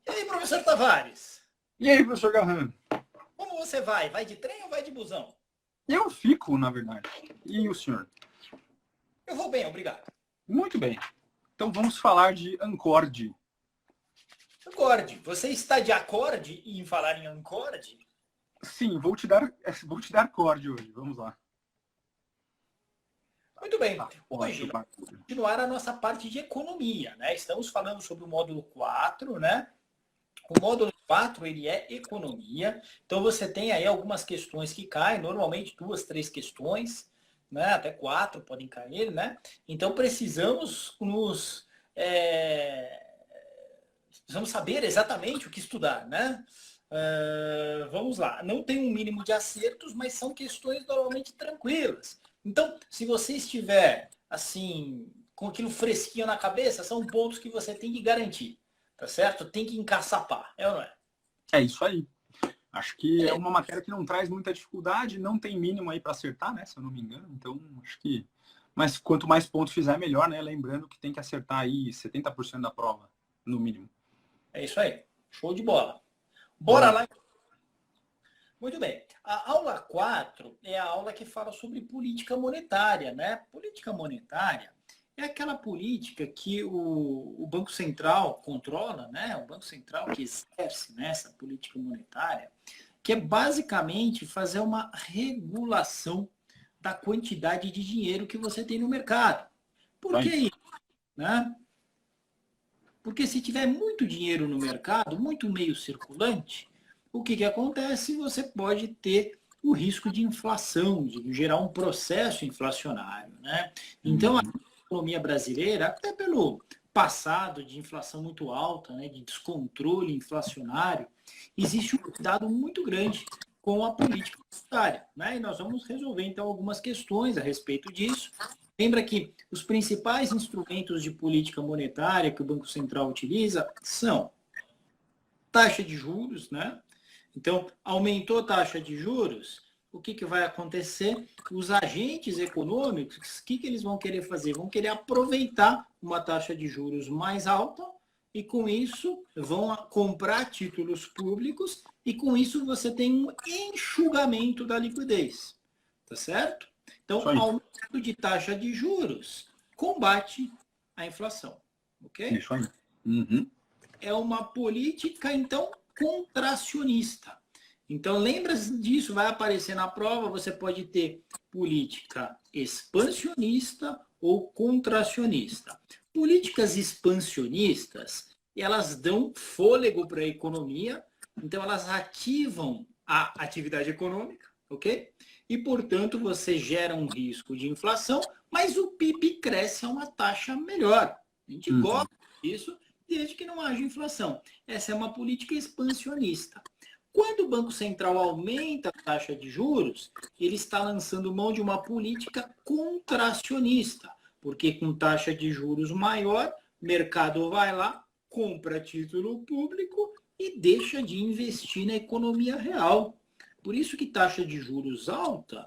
E aí, professor Tavares? E aí, professor Garran? Como você vai? Vai de trem ou vai de busão? Eu fico, na verdade. E o senhor? Eu vou bem, obrigado. Muito bem. Então vamos falar de Ancorde. Acorde. Você está de acorde em falar em acorde? Sim, vou te dar acorde hoje. Vamos lá. Muito bem. Tá, Hoje, ótimo. nós vamos continuar a nossa parte de economia, né? Estamos falando sobre o módulo 4, né? O módulo 4, ele é economia. Então, você tem aí algumas questões que caem, normalmente 2, 3 questões, né? Até 4 podem cair, né? Então, precisamos saber exatamente o que estudar, né? Vamos lá. Não tem um mínimo de acertos, mas são questões normalmente tranquilas. Então, se você estiver, assim, com aquilo fresquinho na cabeça, são pontos que você tem que garantir. Tá certo? Tem que encaçapar, é ou não é? É isso aí. Acho que é uma matéria que não traz muita dificuldade, não tem mínimo aí para acertar, né? Se eu não me engano. Então, acho que. Mas quanto mais pontos fizer, melhor, né? Lembrando que tem que acertar aí 70% da prova, no mínimo. É isso aí. Show de bola. Bora Bora lá. lá. Muito bem. A aula 4 é a aula que fala sobre política monetária, né? Política monetária é aquela política que o Banco Central controla, né? O Banco Central que exerce, né, essa política monetária, que é basicamente fazer uma regulação da quantidade de dinheiro que você tem no mercado. Por que Vai. isso? Né? Porque se tiver muito dinheiro no mercado, muito meio circulante, o que acontece? Você pode ter o risco de inflação, de gerar um processo inflacionário. Né? Então, a economia brasileira, até pelo passado de inflação muito alta, né, de descontrole inflacionário, existe um cuidado muito grande com a política monetária. Né? E nós vamos resolver, então, algumas questões a respeito disso. Lembra que os principais instrumentos de política monetária que o Banco Central utiliza são taxa de juros, né? Então, aumentou a taxa de juros, o que vai acontecer? Os agentes econômicos, o que eles vão querer fazer? Vão querer aproveitar uma taxa de juros mais alta e, com isso, vão comprar títulos públicos e, com isso, você tem um enxugamento da liquidez. Tá certo? Isso Então, aí. aumento de taxa de juros combate a inflação. Ok? Isso aí. Uhum. É uma política, então, contracionista. Então, lembra disso, vai aparecer na prova, você pode ter política expansionista ou contracionista. Políticas expansionistas, elas dão fôlego para a economia, então elas ativam a atividade econômica, ok? E, portanto, você gera um risco de inflação, mas o PIB cresce a uma taxa melhor. A gente gosta disso, desde que não haja inflação. Essa é uma política expansionista. Quando o Banco Central aumenta a taxa de juros, ele está lançando mão de uma política contracionista, porque com taxa de juros maior, o mercado vai lá, compra título público e deixa de investir na economia real. Por isso que taxa de juros alta,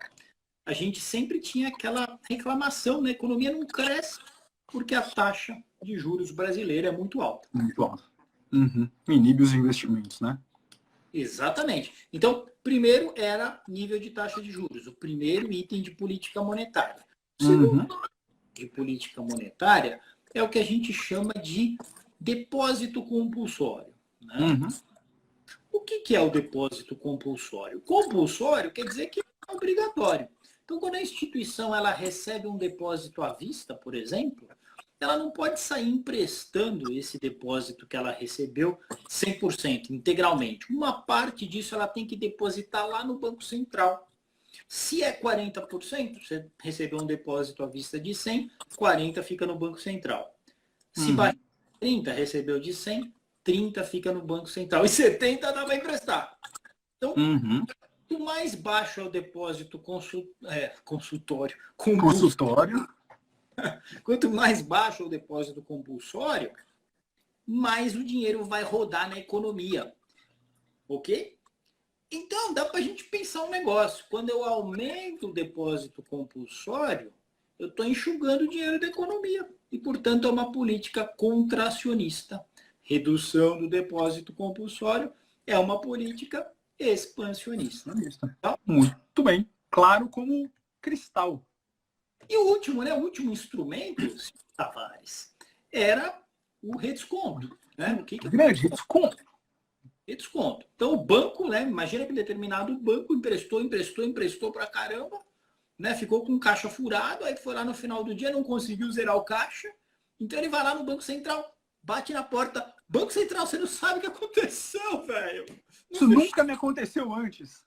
a gente sempre tinha aquela reclamação, né? A economia não cresce porque a taxa de juros brasileira é muito alta. Muito alto. Uhum. Inibe os investimentos, né? Exatamente. Então, primeiro era nível de taxa de juros, o primeiro item de política monetária. O segundo Uhum. item de política monetária é o que a gente chama de depósito compulsório. Né? Uhum. O que é o depósito compulsório? Compulsório quer dizer que é obrigatório. Então, quando a instituição ela recebe um depósito à vista, por exemplo, ela não pode sair emprestando esse depósito que ela recebeu 100%, integralmente. Uma parte disso ela tem que depositar lá no Banco Central. Se é 40%, você recebeu um depósito à vista de 100, 40 fica no Banco Central. Se baixar 30, recebeu de 100, 30 fica no Banco Central. E 70 dá para emprestar. Então, Uhum. quanto mais baixo é o depósito consultório, compulsório, Consultório. quanto mais baixo é o depósito compulsório, mais o dinheiro vai rodar na economia. Ok? Então, dá para a gente pensar um negócio. Quando eu aumento o depósito compulsório, eu estou enxugando o dinheiro da economia. E, portanto, é uma política contracionista, redução do depósito compulsório é uma política expansionista. Muito bem. Claro como cristal. E o último, né? O último instrumento, Tavares, era o redesconto. Né? O que é grande redesconto? Redesconto. Então, o banco, né? Imagina que determinado banco emprestou pra caramba, né? Ficou com caixa furado, aí foi lá no final do dia, não conseguiu zerar o caixa, então ele vai lá no Banco Central, bate na porta. Banco Central, você não sabe o que aconteceu, velho. Isso nunca me aconteceu antes.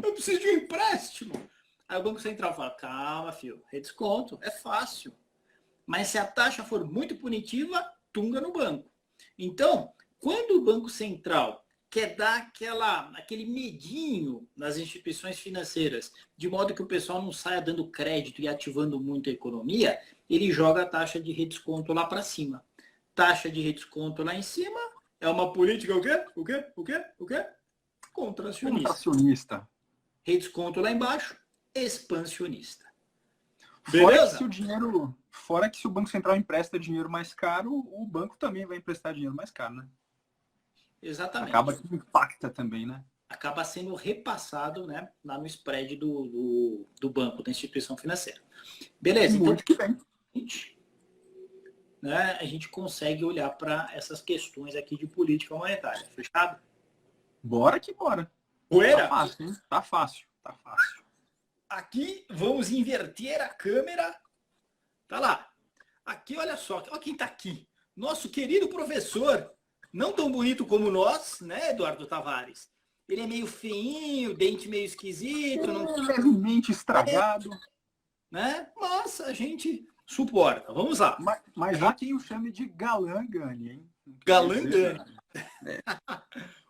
Eu preciso de um empréstimo. Aí o Banco Central fala, calma, filho, redesconto, é fácil. Mas se a taxa for muito punitiva, tunga no banco. Então, quando o Banco Central quer dar aquele medinho nas instituições financeiras, de modo que o pessoal não saia dando crédito e ativando muito a economia, ele joga a taxa de redesconto lá para cima. Taxa de redesconto lá em cima é uma política o quê? O quê? Contracionista. Redesconto lá embaixo, expansionista. Beleza? Fora que se o Banco Central empresta dinheiro mais caro, o banco também vai emprestar dinheiro mais caro, né? Exatamente. Acaba que impacta também, né? Acaba sendo repassado, né, lá no spread do banco, da instituição financeira. Beleza, muito então bem. Né, a gente consegue olhar para essas questões aqui de política monetária. Fechado? Bora que bora. Poeira? Tá fácil, hein? Tá fácil. Aqui vamos inverter a câmera. Tá lá. Aqui, olha só. Olha quem tá aqui. Nosso querido professor. Não tão bonito como nós, né, Eduardo Tavares? Ele é meio feinho, dente meio esquisito. Levemente estragado. Né? Mas a gente suporta. Vamos lá. Mas há quem o chame de galã Gani, hein? Galã Gani.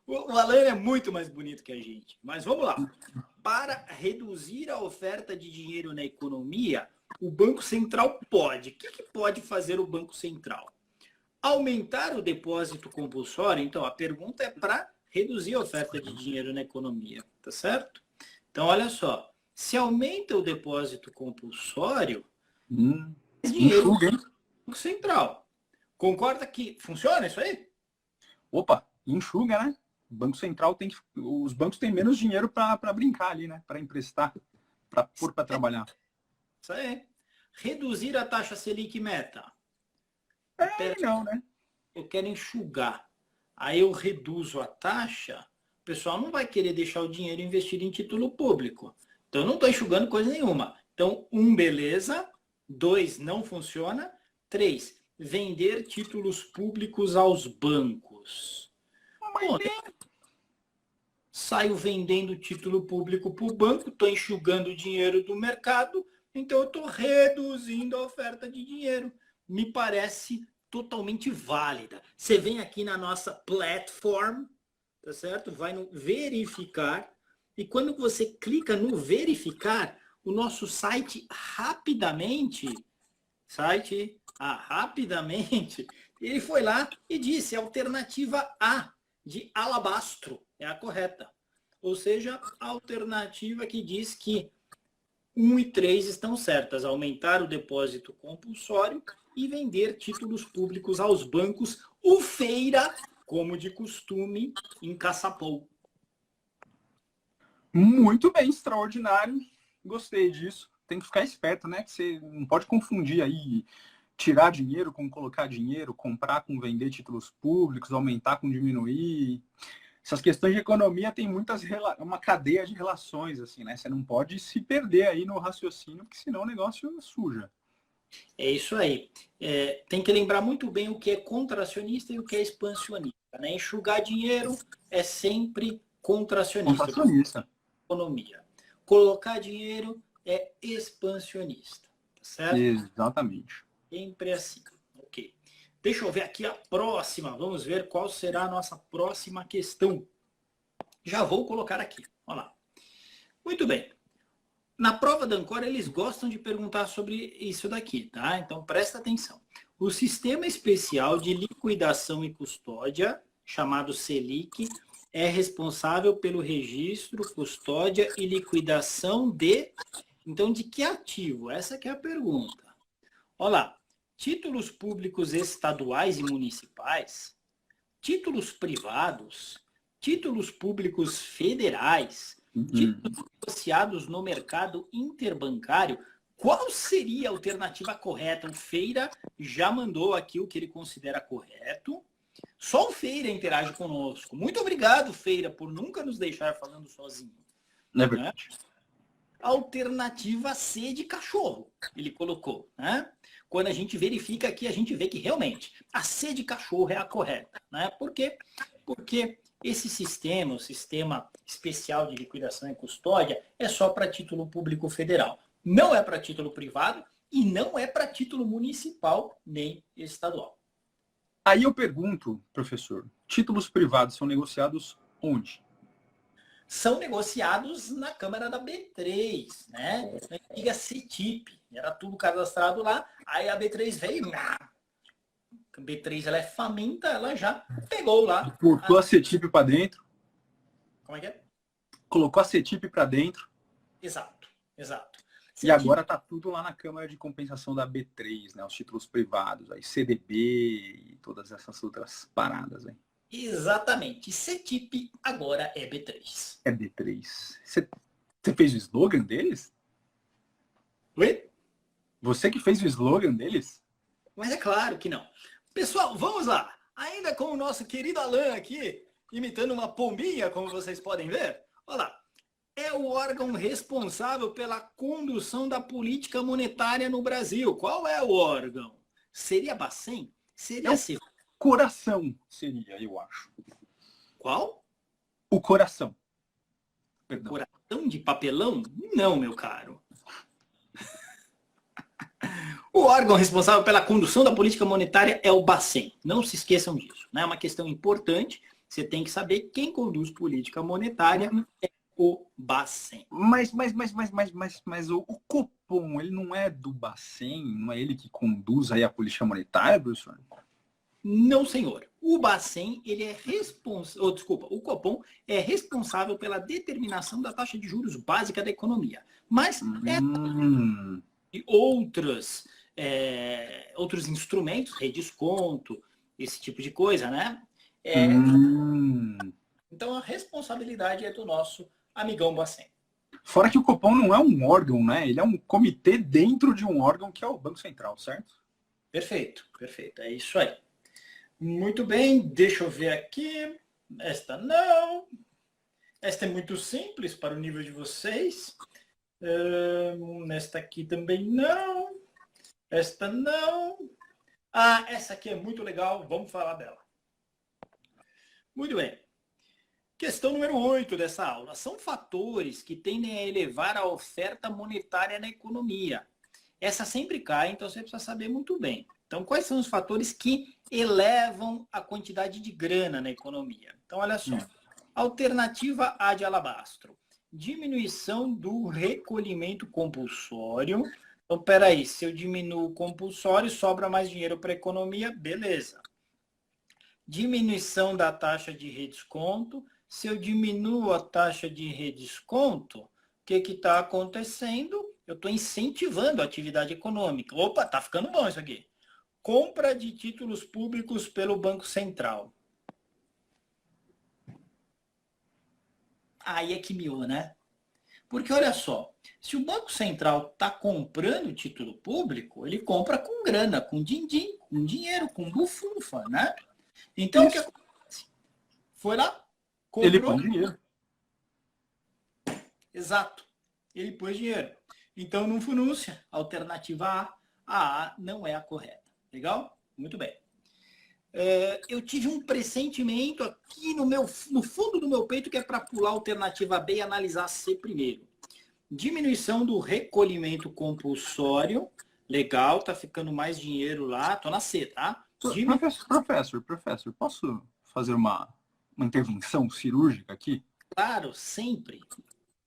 O Alan é muito mais bonito que a gente. Mas vamos lá. Para reduzir a oferta de dinheiro na economia, o Banco Central pode. O que pode fazer o Banco Central? Aumentar o depósito compulsório. Então, a pergunta é para reduzir a oferta de dinheiro na economia. Tá certo? Então, olha só. Se aumenta o depósito compulsório, dinheiro no Banco Central. Concorda que funciona isso aí? Opa, enxuga, né? O Banco Central os bancos têm menos dinheiro para brincar ali, né? Para emprestar, para pôr para trabalhar. Isso aí. Reduzir a taxa Selic meta. Não, né? Eu quero enxugar. Aí eu reduzo a taxa, o pessoal não vai querer deixar o dinheiro investido em título público. Então eu não estou enxugando coisa nenhuma. Então, 1, beleza. 2, não funciona. 3, vender títulos públicos aos bancos. Bom, saio vendendo título público para o banco, estou enxugando o dinheiro do mercado, então eu estou reduzindo a oferta de dinheiro. Me parece totalmente válida. Você vem aqui na nossa platform, tá certo? Vai no verificar, e quando você clica no verificar, o nosso site rapidamente, ele foi lá e disse alternativa A, de alabastro, é a correta. Ou seja, a alternativa que diz que 1 e 3 estão certas. Aumentar o depósito compulsório e vender títulos públicos aos bancos. O feira, como de costume, encaçapou. Muito bem, extraordinário. Gostei disso. Tem que ficar esperto, né? Que você não pode confundir aí tirar dinheiro com colocar dinheiro, comprar com vender títulos públicos, aumentar com diminuir. Essas questões de economia tem uma cadeia de relações, assim, né? Você não pode se perder aí no raciocínio, porque senão o negócio suja. É isso aí. Tem que lembrar muito bem o que é contracionista e o que é expansionista. Né? Enxugar dinheiro é sempre contracionista. Economia. Colocar dinheiro é expansionista. Tá certo? Exatamente. Sempre assim. Ok. Deixa eu ver aqui a próxima. Vamos ver qual será a nossa próxima questão. Já vou colocar aqui. Olha lá. Muito bem. Na prova da Ancor, eles gostam de perguntar sobre isso daqui, tá? Então, presta atenção. O Sistema Especial de Liquidação e Custódia, chamado SELIC, é responsável pelo registro, custódia e liquidação de... Então, de que ativo? Essa que é a pergunta. Olha lá. Títulos públicos estaduais e municipais, títulos privados, títulos públicos federais, títulos negociados no mercado interbancário, qual seria a alternativa correta? O Feira já mandou aqui o que ele considera correto. Só o Feira interage conosco. Muito obrigado, Feira, por nunca nos deixar falando sozinho. Não é verdade? Alternativa C de cachorro, ele colocou, né? Quando a gente verifica aqui, a gente vê que realmente a C de cachorro é a correta, né? Por quê? Porque esse sistema, o Sistema Especial de Liquidação e Custódia, é só para título público federal. Não é para título privado e não é para título municipal nem estadual. Aí eu pergunto, professor, títulos privados são negociados onde? São negociados na Câmara da B3, né? Na antiga CETIP. Era tudo cadastrado lá. Aí a B3 veio. A B3 ela é faminta, ela já pegou lá. Colocou a CETIP para dentro. Como é que é? Colocou a CETIP para dentro. Exato, exato. E agora tá tudo lá na Câmara de Compensação da B3, né? Os títulos privados, aí CDB e todas essas outras paradas aí. Exatamente. CETIP agora é B3. É B3. Você fez o slogan deles? Oi? Você que fez o slogan deles? Mas é claro que não. Pessoal, vamos lá. Ainda com o nosso querido Alan aqui, imitando uma pombinha, como vocês podem ver. Olha lá. É o órgão responsável pela condução da política monetária no Brasil. Qual é o órgão? Seria Bacen? Seria assim. Coração seria, eu acho. Qual? O coração. Perdão. Coração de papelão? Não, meu caro. O órgão responsável pela condução da política monetária é o Bacen. Não se esqueçam disso. Né? É uma questão importante. Você tem que saber quem conduz política monetária é o Bacen. Mas o Copom, ele não é do Bacen? Não é ele que conduz aí a política monetária, professor? Não, senhor. O Bacen, ele é responsável, o Copom é responsável pela determinação da taxa de juros básica da economia. Mas e outros instrumentos, redesconto, esse tipo de coisa, né? Então a responsabilidade é do nosso amigão Bacen. Fora que o Copom não é um órgão, né? Ele é um comitê dentro de um órgão que é o Banco Central, certo? Perfeito, perfeito. É isso aí. Muito bem, deixa eu ver aqui. Esta não. Esta é muito simples para o nível de vocês. Esta aqui também não. Esta não. Ah, essa aqui é muito legal. Vamos falar dela. Muito bem. Questão número 8 dessa aula. São fatores que tendem a elevar a oferta monetária na economia. Essa sempre cai, então você precisa saber muito bem. Então, quais são os fatores que elevam a quantidade de grana na economia? Então, olha só. Alternativa A de alabastro. Diminuição do recolhimento compulsório. Então, peraí, se eu diminuo o compulsório, sobra mais dinheiro para a economia, beleza. Diminuição da taxa de redesconto. Se eu diminuo a taxa de redesconto, o que está acontecendo? Eu estou incentivando a atividade econômica. Opa, está ficando bom isso aqui. Compra de títulos públicos pelo Banco Central. Aí é que miou, né? Porque olha só, se o Banco Central está comprando título público, ele compra com grana, com din-din, com dinheiro, com bufunfa, né? Então, o que acontece? Foi lá, comprou... Ele põe dinheiro. Exato. Ele pôs dinheiro. Então, não FUNúncia, alternativa A não é a correta. Legal? Muito bem. Eu tive um pressentimento aqui no fundo do meu peito que é para pular a alternativa B e analisar C primeiro. Diminuição do recolhimento compulsório. Legal, tá ficando mais dinheiro lá. Tô na C, tá? Professor, posso fazer uma intervenção cirúrgica aqui? Claro, sempre.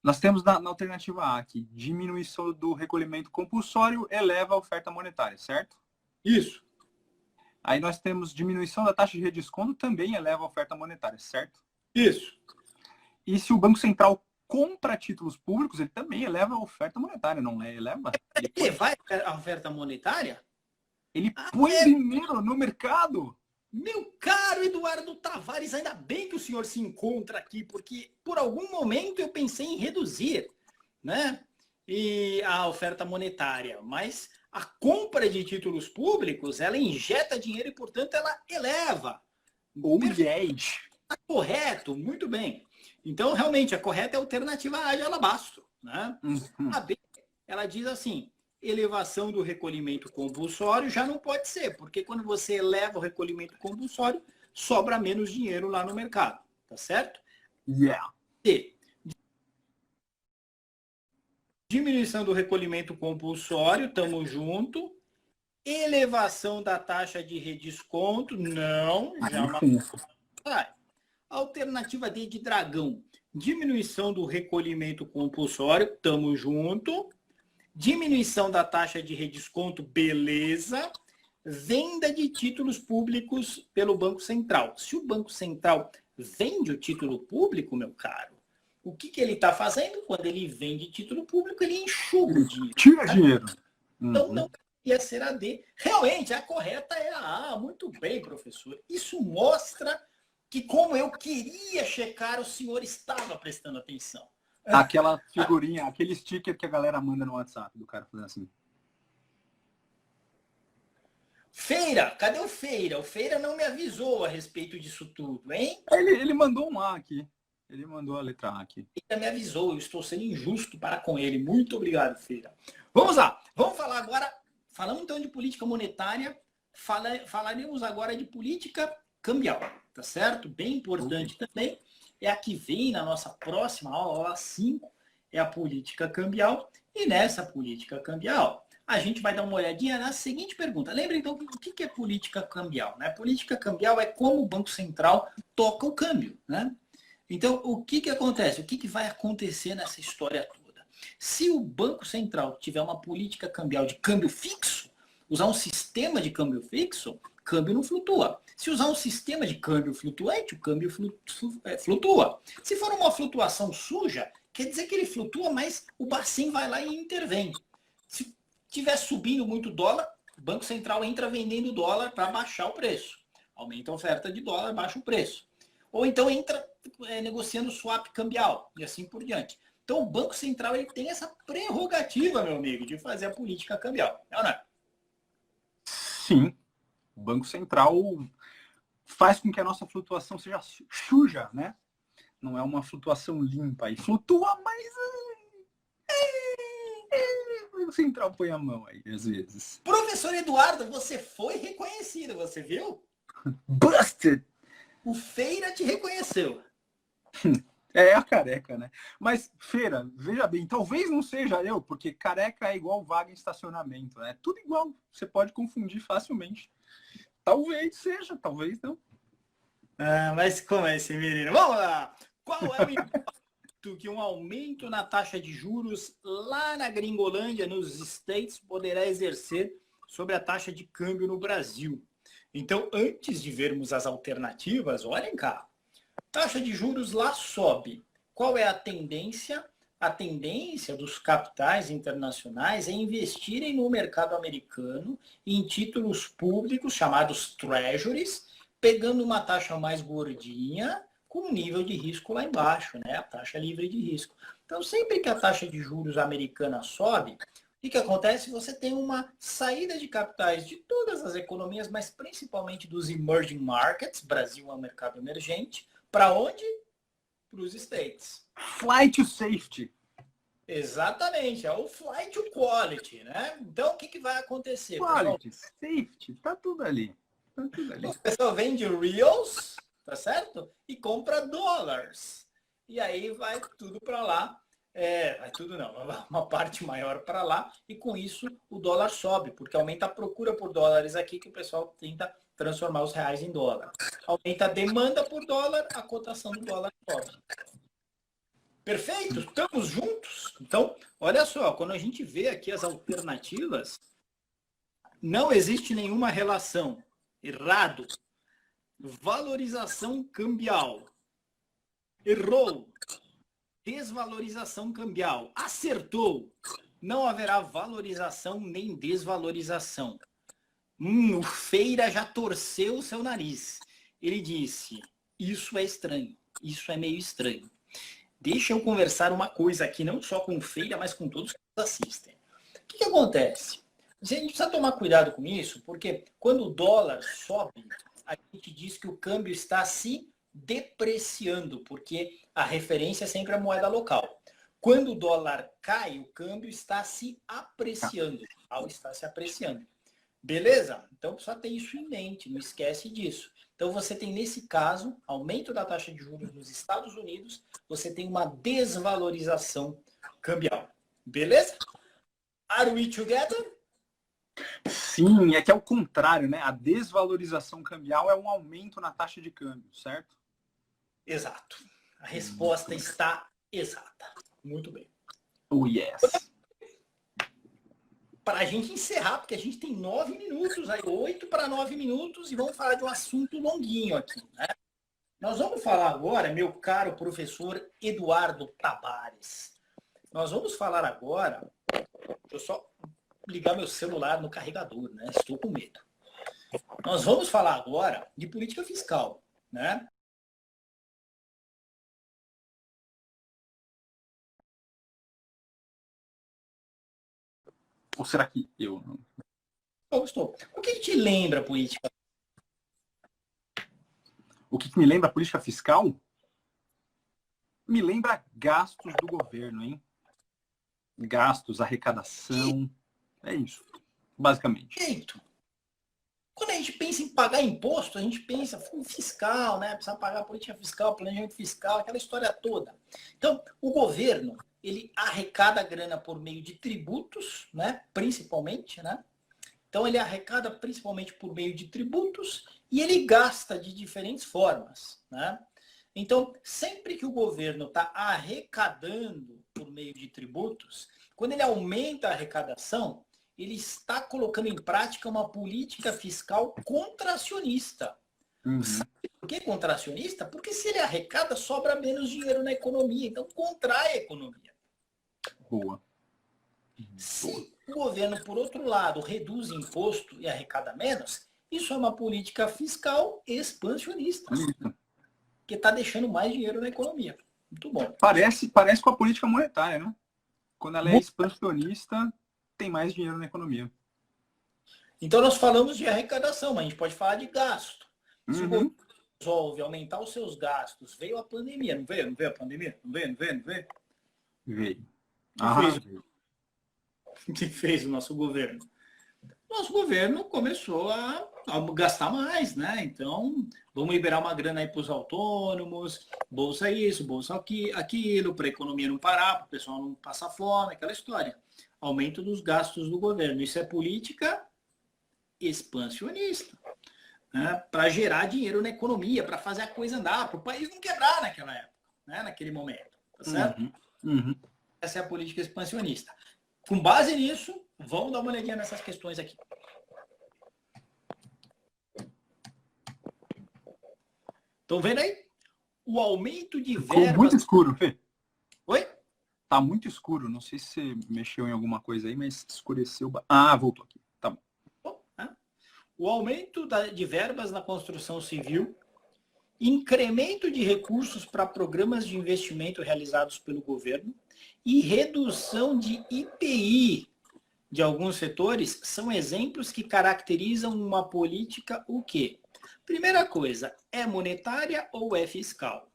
Nós temos na alternativa A aqui, diminuição do recolhimento compulsório eleva a oferta monetária, certo? Isso. Aí nós temos diminuição da taxa de redesconto também eleva a oferta monetária, certo? Isso. E se o Banco Central compra títulos públicos, ele também eleva a oferta monetária, não eleva? Ele vai a oferta monetária? Ele põe dinheiro no mercado. Meu caro Eduardo Tavares, ainda bem que o senhor se encontra aqui, porque por algum momento eu pensei em reduzir, né, e a oferta monetária, mas a compra de títulos públicos, ela injeta dinheiro e, portanto, ela eleva. Oh, yes! Tá correto, muito bem. Então, realmente, a correta é a alternativa A de Alabastro, né? A B, ela diz assim, elevação do recolhimento compulsório já não pode ser, porque quando você eleva o recolhimento compulsório, sobra menos dinheiro lá no mercado, tá certo? Yeah. D, diminuição do recolhimento compulsório, tamo junto. Elevação da taxa de redesconto, não, jamais. Alternativa D de dragão, diminuição do recolhimento compulsório, tamo junto. Diminuição da taxa de redesconto, beleza. Venda de títulos públicos pelo Banco Central. Se o Banco Central vende o título público, meu caro, o que ele está fazendo? Quando ele vende título público, ele enxuga o dinheiro. Tira dinheiro. Então, não ia ser a D. Realmente, a correta é a A. Muito bem, professor. Isso mostra que, como eu queria checar, o senhor estava prestando atenção. Aquela figurinha, aquele sticker que a galera manda no WhatsApp do cara fazendo assim. Feira, cadê o Feira? O Feira não me avisou a respeito disso tudo, hein? Ele mandou um A aqui. Ele mandou a letra A aqui. Feira me avisou, eu estou sendo injusto para com ele. Muito obrigado, Feira. Vamos lá, vamos falar agora. Falamos então de política monetária, falaremos agora de política cambial, tá certo? Bem importante também. É a que vem na nossa próxima aula, aula 5, é a política cambial. E nessa política cambial, a gente vai dar uma olhadinha na seguinte pergunta. Lembra, então, o que é política cambial? Né? Política cambial é como o Banco Central toca o câmbio. Né? Então, o que acontece? O que vai acontecer nessa história toda? Se o Banco Central tiver uma política cambial de câmbio fixo, usar um sistema de câmbio fixo, câmbio não flutua. Se usar um sistema de câmbio flutuante, o câmbio flutua. Se for uma flutuação suja, quer dizer que ele flutua, mas o Bacen vai lá e intervém. Se estiver subindo muito dólar, o Banco Central entra vendendo dólar para baixar o preço. Aumenta a oferta de dólar, baixa o preço. Ou então entra negociando swap cambial e assim por diante. Então o Banco Central ele tem essa prerrogativa, meu amigo, de fazer a política cambial. Não, não é? Sim. O Banco Central faz com que a nossa flutuação seja suja, né? Não é uma flutuação limpa. E flutua, mas o Banco Central põe a mão aí, às vezes. Professor Eduardo, você foi reconhecido, você viu? Busted! O Feira te reconheceu. É a careca, né? Mas, Feira, veja bem, talvez não seja eu, porque careca é igual vaga em estacionamento, né? Tudo igual, você pode confundir facilmente. Talvez seja, talvez não. Ah, mas como é esse menino? Vamos lá! Qual é o impacto que um aumento na taxa de juros lá na Gringolândia, nos States, poderá exercer sobre a taxa de câmbio no Brasil? Então, antes de vermos as alternativas, olhem cá. Taxa de juros lá sobe. Qual é a tendência? A tendência dos capitais internacionais é investirem no mercado americano em títulos públicos chamados treasuries, pegando uma taxa mais gordinha com um nível de risco lá embaixo, né? A taxa livre de risco. Então, sempre que a taxa de juros americana sobe, o que acontece? Você tem uma saída de capitais de todas as economias, mas principalmente dos emerging markets, Brasil é um mercado emergente, para onde? Para os States. Flight to safety. Exatamente, é o flight to quality, né? Então, o que vai acontecer? Quality, safety, tá tudo ali. Tá tudo ali. O pessoal vende reals, tá certo? E compra dólares. E aí vai tudo para lá. Vai tudo não, uma parte maior para lá. E com isso o dólar sobe, porque aumenta a procura por dólares aqui, que o pessoal tenta transformar os reais em dólar. Aumenta a demanda por dólar, a cotação do dólar sobe. Perfeito? Estamos juntos? Então, olha só, quando a gente vê aqui as alternativas, não existe nenhuma relação. Errado. Valorização cambial. Errou. Desvalorização cambial. Acertou. Não haverá valorização nem desvalorização. O Feira já torceu o seu nariz. Ele disse, isso é estranho, isso é meio estranho. Deixa eu conversar uma coisa aqui, não só com o Feira, mas com todos que nos assistem. O que acontece? A gente precisa tomar cuidado com isso, porque quando o dólar sobe, a gente diz que o câmbio está se depreciando, porque a referência é sempre a moeda local. Quando o dólar cai, o câmbio está se apreciando. O está se apreciando. Beleza? Então precisa ter isso em mente, não esquece disso. Então você tem, nesse caso, aumento da taxa de juros nos Estados Unidos, você tem uma desvalorização cambial. Beleza? Are we together? Sim, é que é o contrário, né? A desvalorização cambial é um aumento na taxa de câmbio, certo? Exato. A resposta está exata. Muito bem. Oh, yes. Para a gente encerrar, porque a gente tem 9 minutos, aí 8 para 9 minutos, e vamos falar de um assunto longuinho aqui, né? Nós vamos falar agora, meu caro professor Eduardo Tabares. Nós vamos falar agora, deixa eu só ligar meu celular no carregador, né? Estou com medo. Nós vamos falar agora de política fiscal, né? Ou será que eu não? Gostou. O que te lembra a política? O que me lembra a política fiscal? Me lembra gastos do governo, hein? Gastos, arrecadação. É isso, basicamente. Jeito. Quando a gente pensa em pagar imposto, a gente pensa fiscal, né? Precisa pagar política fiscal, planejamento fiscal, aquela história toda. Então, o governo, ele arrecada grana por meio de tributos, né? Principalmente, né? Então, ele arrecada principalmente por meio de tributos e ele gasta de diferentes formas, né? Então, sempre que o governo está arrecadando por meio de tributos, quando ele aumenta a arrecadação, ele está colocando em prática uma política fiscal contracionista. Uhum. Por que contracionista? Porque se ele arrecada, sobra menos dinheiro na economia. Então, contrai a economia. Boa. Se o governo, por outro lado, reduz imposto e arrecada menos, isso é uma política fiscal expansionista. Que está deixando mais dinheiro na economia. Muito bom. Parece com a política monetária, né? Quando ela é expansionista, tem mais dinheiro na economia. Então, nós falamos de arrecadação, mas a gente pode falar de gasto. Se o governo resolve aumentar os seus gastos, veio a pandemia, não veio? Não veio a pandemia? Não veio? Veio. O que fez o nosso governo? Nosso governo começou a gastar mais, né? Então, vamos liberar uma grana aí para os autônomos, bolsa isso, bolsa aquilo, para a economia não parar, para o pessoal não passar fome, aquela história. Aumento dos gastos do governo. Isso é política expansionista, né? Para gerar dinheiro na economia, para fazer a coisa andar, para o país não quebrar naquela época, né? Naquele momento. Tá certo? Essa é a política expansionista. Com base nisso, vamos dar uma olhadinha nessas questões aqui. Estão vendo aí? O aumento de verbas... Ficou muito escuro, Fê. Oi? Tá muito escuro. Não sei se você mexeu em alguma coisa aí, mas escureceu. Ah, voltou aqui. Tá bom. O aumento de verbas na construção civil, incremento de recursos para programas de investimento realizados pelo governo e redução de IPI de alguns setores são exemplos que caracterizam uma política o quê? Primeira coisa, é monetária ou é fiscal?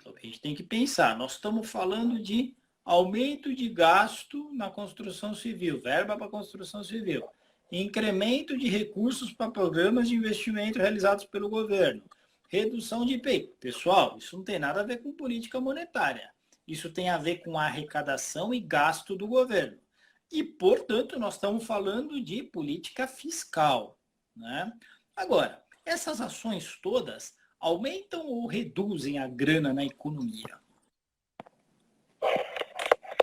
Então, a gente tem que pensar, nós estamos falando de aumento de gasto na construção civil, verba para construção civil, incremento de recursos para programas de investimento realizados pelo governo, redução de IPI. Pessoal, isso não tem nada a ver com política monetária. Isso tem a ver com a arrecadação e gasto do governo. E, portanto, nós estamos falando de política fiscal, né? Agora, essas ações todas aumentam ou reduzem a grana na economia?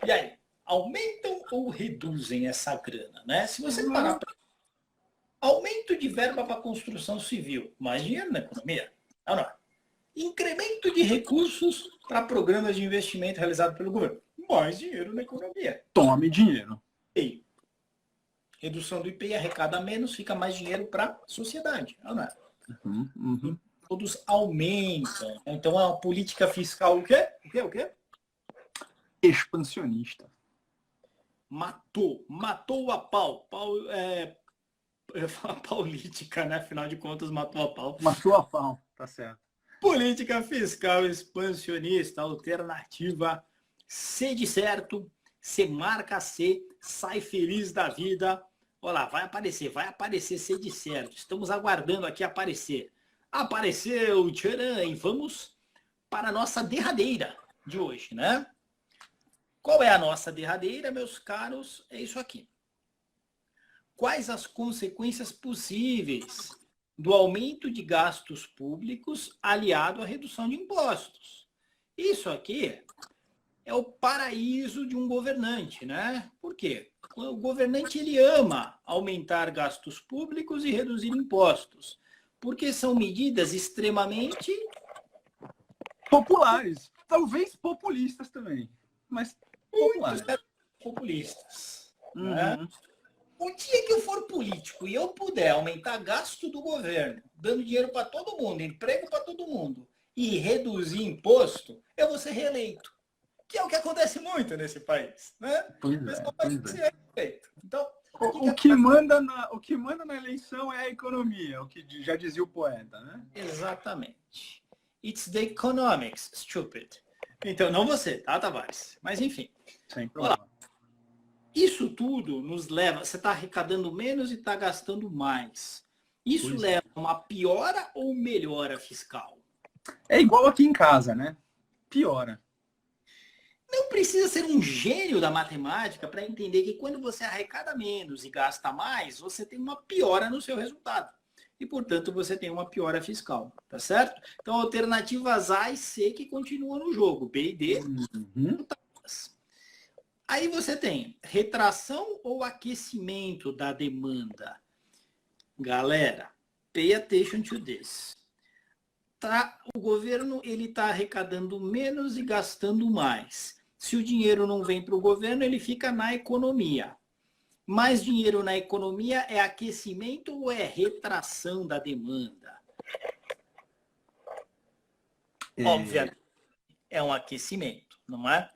E aí, aumentam ou reduzem essa grana, né? Se você parar para... Aumento de verba para construção civil, mais dinheiro na economia? Não. Incremento de recursos para programas de investimento realizados pelo governo, mais dinheiro na economia. Tome dinheiro. E Redução do IPI arrecada menos, fica mais dinheiro para a sociedade. Não é? Todos aumentam. Então, é uma política fiscal o quê? O quê? Expansionista. Matou a pau. Eu ia falar política, né? Afinal de contas, matou a pau. Matou a pau, tá certo. Política fiscal expansionista, alternativa C de certo, C marca C, sai feliz da vida. Olha lá, vai aparecer C de certo. Estamos aguardando aqui aparecer. Apareceu, tcharam, e vamos para a nossa derradeira de hoje, né? Qual é a nossa derradeira, meus caros? É isso aqui. Quais as consequências possíveis do aumento de gastos públicos aliado à redução de impostos? Isso aqui é o paraíso de um governante, né? Por quê? O governante ele ama aumentar gastos públicos e reduzir impostos, porque são medidas extremamente populares, talvez populistas também, mas populares. Populistas. Né? O dia que eu for político e eu puder aumentar gasto do governo, dando dinheiro para todo mundo, emprego para todo mundo, e reduzir imposto, eu vou ser reeleito. Que é o que acontece muito nesse país. Né? Então, o que manda na eleição é a economia, o que já dizia o poeta, né? Exatamente. It's the economics, stupid. Então, não você, tá, Tavares? Mas, enfim. Sem problema. Olá. Isso tudo nos leva... Você está arrecadando menos e está gastando mais. Isso leva a uma piora ou melhora fiscal? É igual aqui em casa, né? Piora. Não precisa ser um gênio da matemática para entender que quando você arrecada menos e gasta mais, você tem uma piora no seu resultado. E, portanto, você tem uma piora fiscal, tá certo? Então, alternativas A e C que continuam no jogo, B e D. Aí você tem retração ou aquecimento da demanda. Galera, pay attention to this. O governo ele está arrecadando menos e gastando mais. Se o dinheiro não vem para o governo, ele fica na economia. Mais dinheiro na economia é aquecimento ou é retração da demanda? Obviamente, é um aquecimento, não é?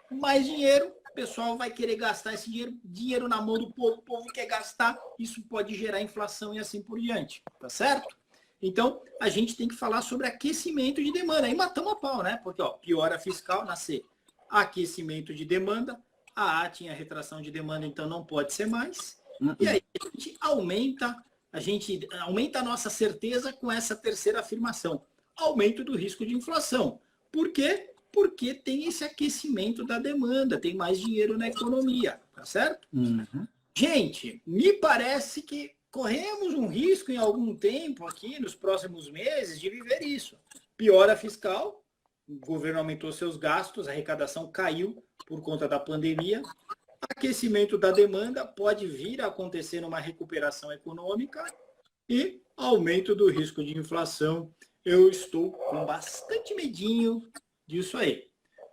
Mais dinheiro, o pessoal vai querer gastar esse dinheiro na mão do povo, o povo quer gastar, isso pode gerar inflação e assim por diante, tá certo? Então, a gente tem que falar sobre aquecimento de demanda. Aí matamos a pau, né? Porque, ó, piora fiscal na C. Aquecimento de demanda. A A tinha retração de demanda, então não pode ser mais. E aí a gente aumenta a nossa certeza com essa terceira afirmação. Aumento do risco de inflação. Por quê? Porque tem esse aquecimento da demanda, tem mais dinheiro na economia, tá certo? Gente, me parece que corremos um risco em algum tempo aqui, nos próximos meses, de viver isso. Piora fiscal, o governo aumentou seus gastos, a arrecadação caiu por conta da pandemia. Aquecimento da demanda pode vir a acontecer numa recuperação econômica e aumento do risco de inflação. Eu estou com bastante medinho disso aí.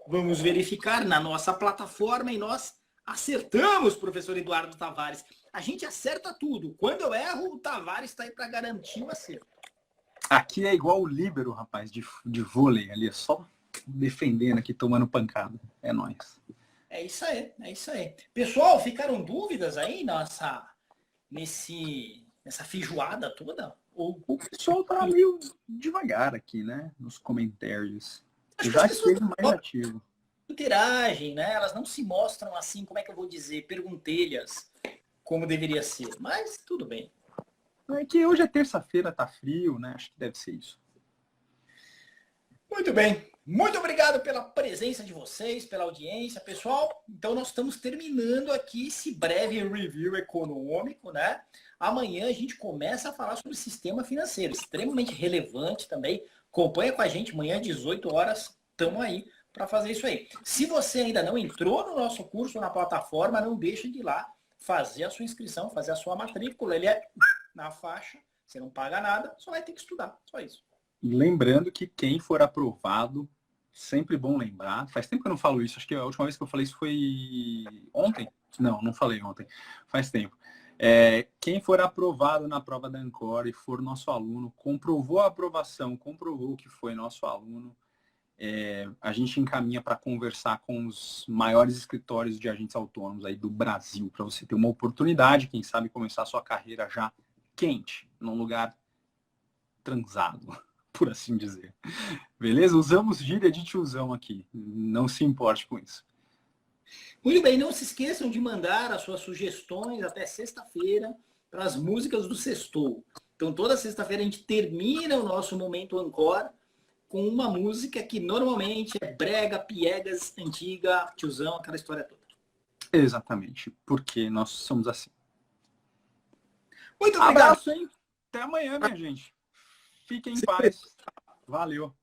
Vamos verificar na nossa plataforma e nós acertamos, professor Eduardo Tavares. A gente acerta tudo. Quando eu erro, o Tavares está aí para garantir o acerto. Aqui é igual o líbero, rapaz, de vôlei ali, só defendendo aqui, tomando pancada. É nóis. É isso aí, é isso aí. Pessoal, ficaram dúvidas aí nessa feijoada toda? O pessoal tá meio devagar aqui, né? Nos comentários. Acho já esteve mais ativo. Interagem, né? Elas não se mostram assim, como é que eu vou dizer, perguntelhas, como deveria ser. Mas tudo bem. É que hoje é terça-feira, tá frio, né? Acho que deve ser isso. Muito bem. Muito obrigado pela presença de vocês, pela audiência, pessoal. Então, nós estamos terminando aqui esse breve review econômico, né? Amanhã a gente começa a falar sobre o sistema financeiro, extremamente relevante também. Acompanha com a gente, amanhã, 18 horas, estamos aí para fazer isso aí. Se você ainda não entrou no nosso curso na plataforma, não deixe de ir lá fazer a sua inscrição, fazer a sua matrícula. Ele é na faixa, você não paga nada, só vai ter que estudar, só isso. Lembrando que quem for aprovado Sempre bom lembrar. Faz tempo que eu não falo isso. Acho que a última vez que eu falei isso foi ontem. Não, não falei ontem. Faz tempo. Quem for aprovado na prova da Ancor e for nosso aluno, comprovou a aprovação, comprovou que foi nosso aluno, a gente encaminha para conversar com os maiores escritórios de agentes autônomos aí do Brasil, para você ter uma oportunidade, quem sabe começar a sua carreira já quente, num lugar transado, por assim dizer. Beleza? Usamos gíria de tiozão aqui. Não se importe com isso. Muito bem, não se esqueçam de mandar as suas sugestões até sexta-feira para as músicas do Sextou. Então, toda sexta-feira a gente termina o nosso Momento Ancor com uma música que normalmente é brega, piegas, antiga, tiozão, aquela história toda. Exatamente, porque nós somos assim. Muito obrigado. Abraço, hein? Até amanhã, minha gente. Fiquem em paz. Valeu.